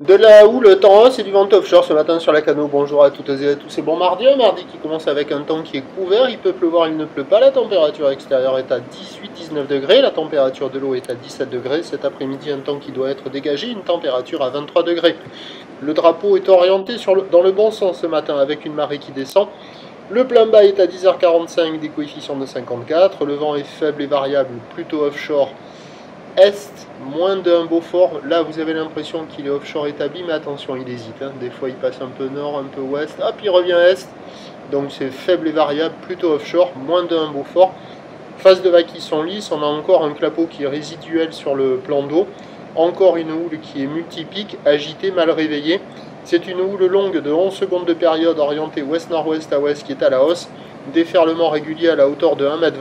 De là où le temps c'est du vent offshore ce matin sur la Cano. Bonjour à toutes et à tous, c'est bon mardi, un mardi qui commence avec un temps qui est couvert, il peut pleuvoir, il ne pleut pas, la température extérieure est à 18-19 degrés, la température de l'eau est à 17 degrés, cet après-midi un temps qui doit être dégagé, une température à 23 degrés. Le drapeau est orienté dans le bon sens ce matin avec une marée qui descend. Le plein bas est à 10h45, des coefficients de 54, le vent est faible et variable, plutôt offshore. Est, moins d'un Beaufort, là vous avez l'impression qu'il est offshore établi, mais attention, il hésite, hein. Des fois il passe un peu nord, un peu ouest, hop il revient est, donc c'est faible et variable, plutôt offshore, moins d'un Beaufort. Phase de vagues qui sont lisses, on a encore un clapot qui est résiduel sur le plan d'eau, encore une houle qui est multipique, agitée, mal réveillée. C'est une houle longue de 11 secondes de période orientée ouest-nord-ouest à ouest qui est à la hausse, déferlement régulier à la hauteur de 1,20 m,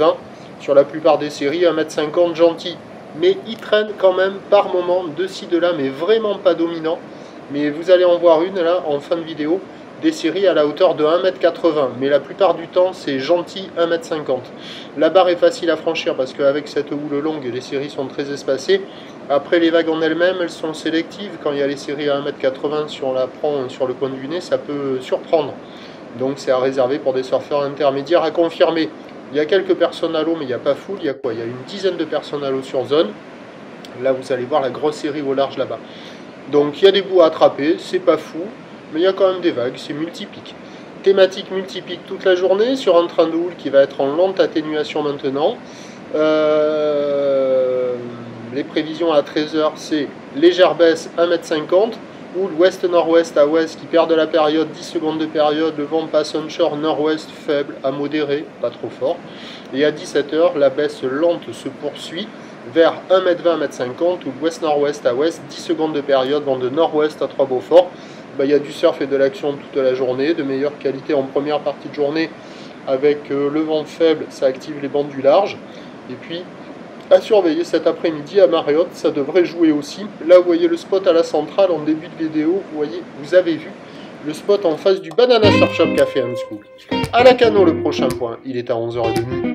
sur la plupart des séries 1,50 m gentil. Mais il traîne quand même par moment de ci de là, mais vraiment pas dominant. Mais vous allez en voir une là en fin de vidéo, des séries à la hauteur de 1,80 m, mais la plupart du temps c'est gentil 1,50 m. La barre est facile à franchir parce qu'avec cette houle longue, les séries sont très espacées. Après les vagues en elles-mêmes, elles sont sélectives. Quand il y a les séries à 1,80 m, si on la prend sur le coin du nez, ça peut surprendre. Donc c'est à réserver pour des surfeurs intermédiaires à confirmer. Il y a quelques personnes à l'eau, mais il n'y a pas full. Il y a quoi? Il y a une dizaine de personnes à l'eau sur zone. Là, vous allez voir la grosse série au large là-bas. Donc, il y a des bouts à attraper. C'est pas fou, mais il y a quand même des vagues. C'est multipique. Thématique multipique toute la journée sur un train de houle qui va être en lente atténuation maintenant. Les prévisions à 13 h, c'est légère baisse 1,50 m. Ou l'ouest-nord-ouest à ouest qui perd de la période, 10 secondes de période, le vent passe onshore nord-ouest faible à modéré, pas trop fort. Et à 17 h, la baisse lente se poursuit vers 1,20 m, 1,50 m, ou l'ouest-nord-ouest à ouest, 10 secondes de période, vent de nord-ouest à 3 Beaufort. Il y a du surf et de l'action toute la journée, de meilleure qualité en première partie de journée, avec le vent faible, ça active les bandes du large. Et puis, à surveiller cet après-midi à marée haute, ça devrait jouer aussi. Là, vous voyez le spot à la centrale en début de vidéo. Vous avez vu le spot en face du Banana Surf Shop Café and School. À la Cano, le prochain point, il est à 11h30.